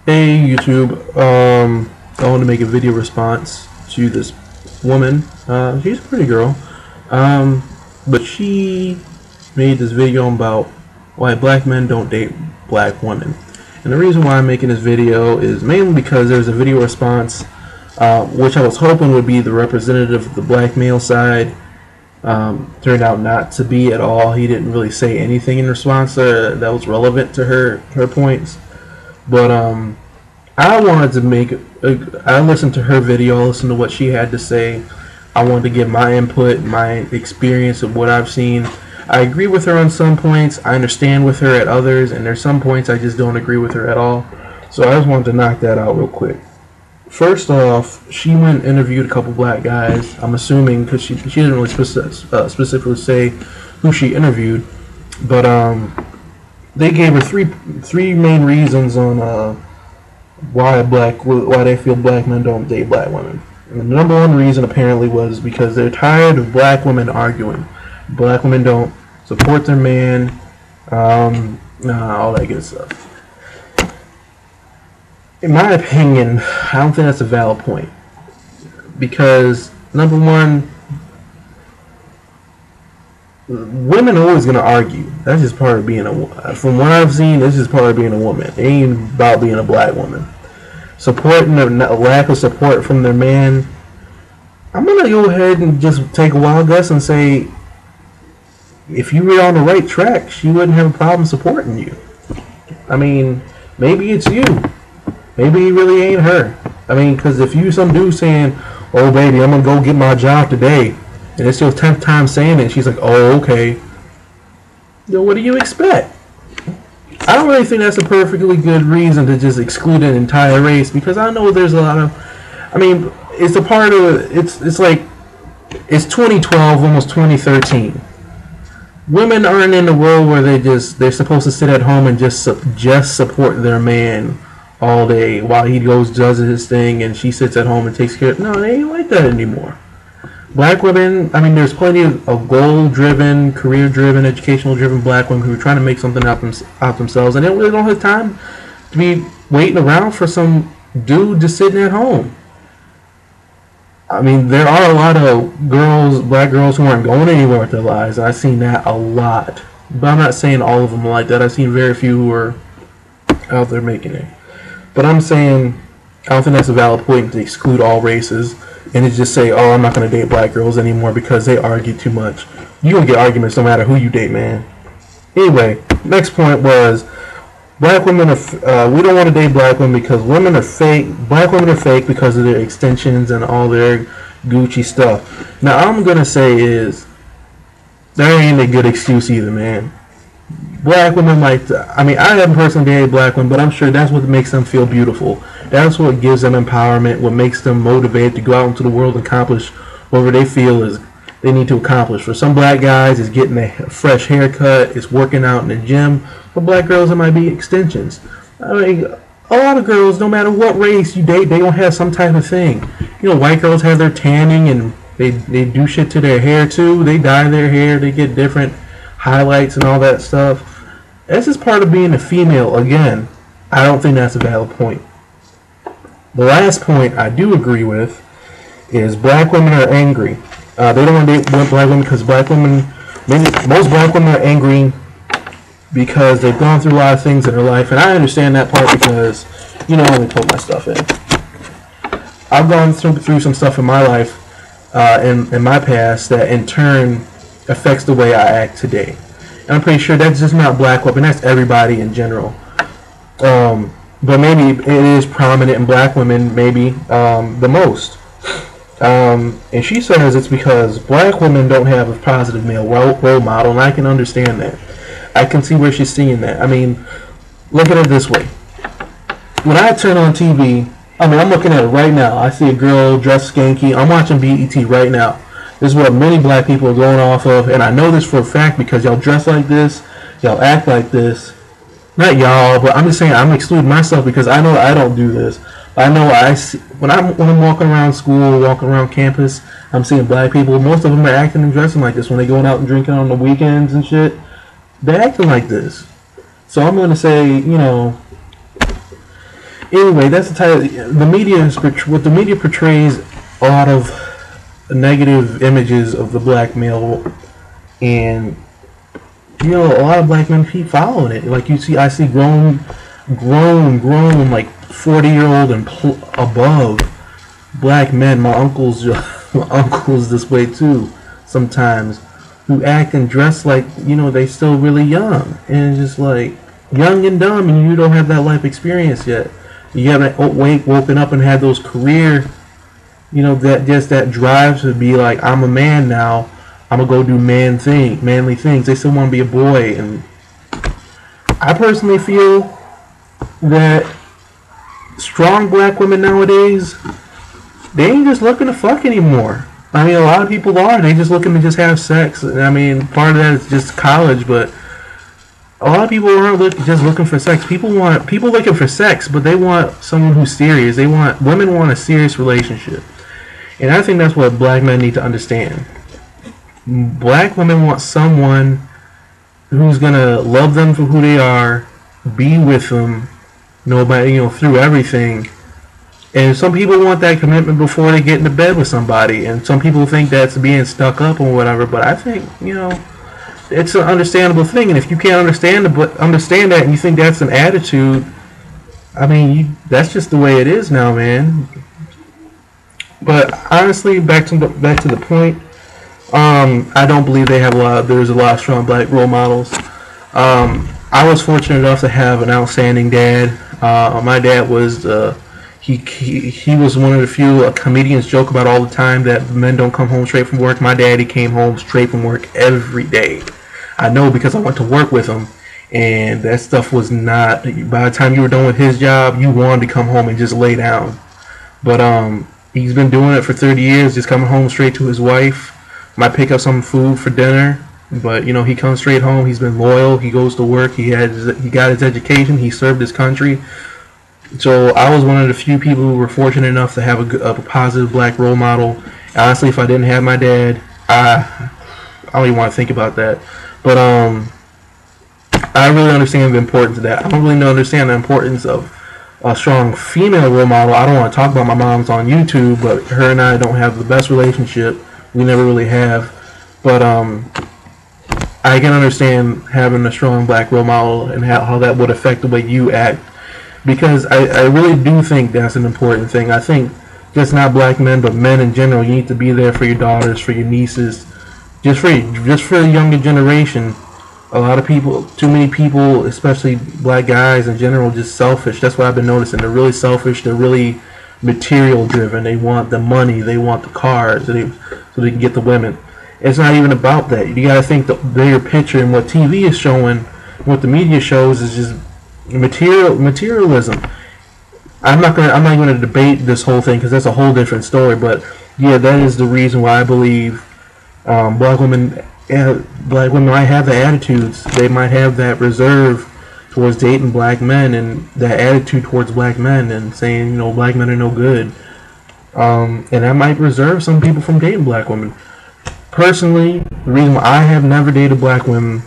Hey YouTube, I want to make a video response to this woman. She's a pretty girl, but she made this video about why black men don't date black women. And the reason why I'm making this video is mainly because there's a video response, which I was hoping would be the representative of the black male side. Turned out not to be at all. He didn't really say anything in response that was relevant to her points. But I wanted to make I listened to her video, I listened to what she had to say. I wanted to give my input, my experience of what I've seen. I agree with her on some points, I understand with her at others, and there's some points I just don't agree with her at all. So I just wanted to knock that out real quick. First off, she went and interviewed a couple black guys. I'm assuming because she didn't really specifically say who she interviewed, but they gave her three main reasons on why they feel black men don't date black women. And the number one reason apparently was because they're tired of black women arguing. Black women don't support their man, all that good stuff. In my opinion, I don't think that's a valid point. Because, number one, women are always going to argue. That's just part of being from what I've seen, this is part of being a woman. It ain't about being a black woman. Supporting a lack of support from their man, I'm going to go ahead and just take a wild guess and say, if you were on the right track, she wouldn't have a problem supporting you. I mean, maybe it's you. Maybe it really ain't her. I mean, because if you some dude saying, oh baby, I'm going to go get my job today, and it's your 10th time saying it, and she's like, oh, okay. Then what do you expect? I don't really think that's a perfectly good reason to just exclude an entire race, because I know there's a lot of, I mean, it's a part of, it's like, it's 2012, almost 2013. Women aren't in a world where they're supposed to sit at home and just support their man all day while he goes does his thing and she sits at home and takes care of. No, they ain't like that anymore. Black women, I mean, there's plenty of goal-driven, career-driven, educational-driven black women who are trying to make something out themselves, and they really don't have time to be waiting around for some dude just sitting at home. I mean, there are a lot of girls, black girls, who aren't going anywhere with their lives. I've seen that a lot. But I'm not saying all of them are like that. I've seen very few who are out there making it. But I'm saying, I don't think that's a valid point to exclude all races and to just say, oh, I'm not going to date black girls anymore because they argue too much. You're going to get arguments no matter who you date, man. Anyway, next point was, black women are, we don't want to date black women because women are fake. Black women are fake because of their extensions and all their Gucci stuff. Now, all I'm going to say is, there ain't a good excuse either, man. Black women like to, I mean, I haven't personally dated black women, but I'm sure that's what makes them feel beautiful. That's what gives them empowerment, what makes them motivated to go out into the world and accomplish whatever they feel is they need to accomplish. For some black guys, it's getting a fresh haircut, it's working out in the gym. For black girls, it might be extensions. I mean, a lot of girls, no matter what race you date, they don't have some type of thing. You know, white girls have their tanning and they do shit to their hair too. They dye their hair, they get different highlights and all that stuff. This is part of being a female. Again, I don't think that's a valid point. The last point I do agree with is black women are angry. They don't want to date black women because black women, most black women are angry because they've gone through a lot of things in their life, and I understand that part because, you know, let me put my stuff in. I've gone through some stuff in my life, in my past, that in turn affects the way I act today. And I'm pretty sure that's just not black women, that's everybody in general. But maybe it is prominent in black women, maybe the most. And she says it's because black women don't have a positive male role model, and I can understand that. I can see where she's seeing that. I mean, look at it this way. When I turn on TV, I mean, I'm looking at it right now. I see a girl dressed skanky. I'm watching BET right now. This is what many black people are going off of, and I know this for a fact because y'all dress like this, y'all act like this. Not y'all, but I'm just saying I'm excluding myself because I know I don't do this. I know I see when I'm walking around school, walking around campus, I'm seeing black people. Most of them are acting and dressing like this when they're going out and drinking on the weekends and shit. They're acting like this. So I'm going to say, you know, Anyway, that's the type. The media is what the media portrays a lot of negative images of the black male, and you know, a lot of black men keep following it. Like you see, I see grown, like 40-year-old and above black men. My uncles, my uncles this way too. Sometimes who act and dress like, you know, they still really young, and it's just like young and dumb, and you don't have that life experience yet. You haven't woken up and had those career, you know, that drive to be like, I'm a man now. I'm gonna go do manly things. They still want to be a boy, and I personally feel that strong black women nowadays, they ain't just looking to fuck anymore. I mean, a lot of people are. They just looking to just have sex. I mean, part of that is just college, but a lot of people aren't just looking for sex. People looking for sex, but they want someone who's serious. Women want a serious relationship, and I think that's what black men need to understand. Black women want someone who's gonna love them for who they are, be with them, through everything. And some people want that commitment before they get into bed with somebody, and some people think that's being stuck up or whatever. But I think, it's an understandable thing. And if you can't understand that, and you think that's an attitude, I mean, that's just the way it is now, man. But honestly, back to the point. I don't believe there's a lot of strong black role models. I was fortunate enough to have an outstanding dad. My dad was he was one of the few comedians joke about all the time that men don't come home straight from work. My daddy came home straight from work every day. I know because I went to work with him, and that stuff was not. By the time you were done with his job, you wanted to come home and just lay down. But he's been doing it for 30 years, just coming home straight to his wife. Might pick up some food for dinner, but he comes straight home. He's been loyal. He goes to work. He got his education. He served his country. So I was one of the few people who were fortunate enough to have a positive black role model. Honestly, if I didn't have my dad, I don't even want to think about that. But I really understand the importance of that. I don't really understand the importance of a strong female role model. I don't want to talk about my mom's on YouTube, but her and I don't have the best relationship. We never really have. But I can understand having a strong black role model and how that would affect the way you act. Because I really do think that's an important thing. I think just not black men, but men in general, you need to be there for your daughters, for your nieces, just for the younger generation. A lot of people, too many people, especially black guys in general, just selfish. That's what I've been noticing. They're really selfish. They're really material driven. They want the money. They want the cars. So they can get the women. It's not even about that. You got to think the bigger picture, and what TV is showing, what the media shows is just materialism. I'm not going to debate this whole thing because that's a whole different story. But yeah, that is the reason why I believe black women might have the attitudes. They might have that reserve towards dating black men, and that attitude towards black men, and saying black men are no good. And that might reserve some people from dating black women. Personally, the reason why I have never dated black women,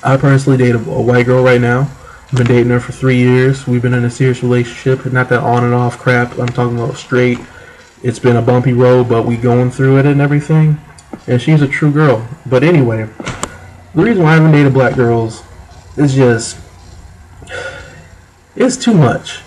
I personally date a white girl right now. I've been dating her for 3 years. We've been in a serious relationship. Not that on and off crap. I'm talking about straight. It's been a bumpy road, but we going through it and everything. And she's a true girl. But anyway, the reason why I haven't dated black girls is just, it's too much.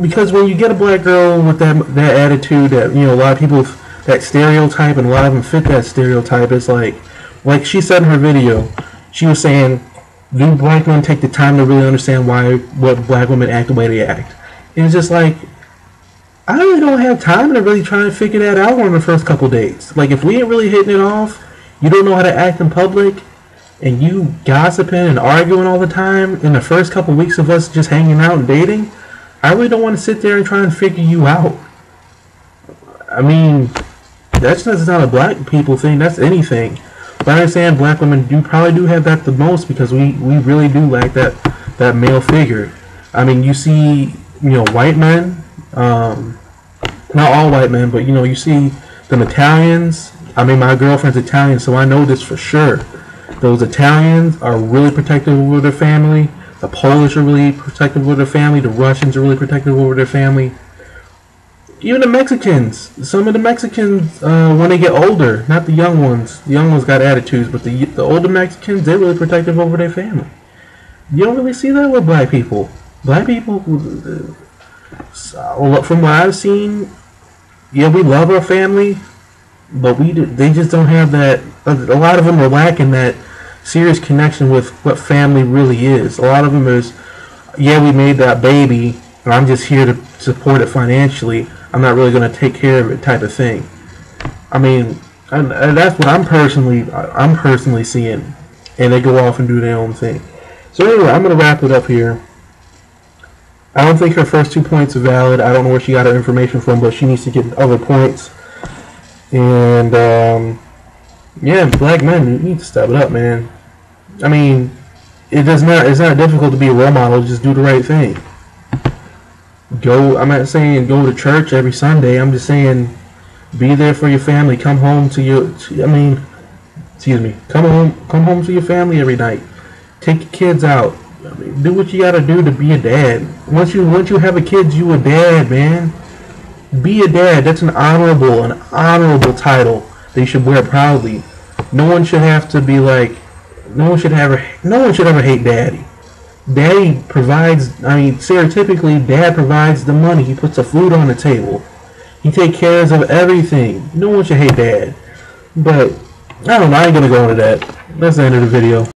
Because when you get a black girl with that attitude, that a lot of people, that stereotype, and a lot of them fit that stereotype. It's like she said in her video, she was saying, do black men take the time to really understand what black women act the way they act? And it's just like, I really don't have time to really try and figure that out on the first couple dates. Like, if we ain't really hitting it off, you don't know how to act in public, and you gossiping and arguing all the time in the first couple weeks of us just hanging out and dating, I really don't want to sit there and try and figure you out. I mean, that's not a black people thing. That's anything. But I understand black women probably do have that the most, because we really do lack that male figure. I mean, you see, white men, not all white men, but you see them Italians. I mean, my girlfriend's Italian, so I know this for sure. Those Italians are really protective over their family. The Polish are really protective over their family. The Russians are really protective over their family. Even the Mexicans. Some of the Mexicans, when they get older, not the young ones. The young ones got attitudes, but the older Mexicans, they're really protective over their family. You don't really see that with black people. Black people, from what I've seen, yeah, we love our family, but they just don't have that. A lot of them are lacking that serious connection with what family really is. A lot of them is, yeah, we made that baby, and I'm just here to support it financially. I'm not really going to take care of it, type of thing. I mean, and that's what I'm personally seeing, and they go off and do their own thing. So anyway, I'm going to wrap it up here. I don't think her first 2 points are valid. I don't know where she got her information from, but she needs to get other points. And yeah, black men, you need to step it up, man. I mean, it's not difficult to be a role model. Just do the right thing. I'm not saying go to church every Sunday. I'm just saying be there for your family. Come home to come home to your family every night. Take your kids out. I mean, do what you gotta do to be a dad. Once you have a kid, you a dad, man. Be a dad. That's an honorable title that you should wear proudly. No one should have to be like, no one should ever hate daddy. Daddy provides, stereotypically, dad provides the money. He puts the food on the table. He takes care of everything. No one should hate dad. But, I don't know, I ain't gonna go into that. That's the end of the video.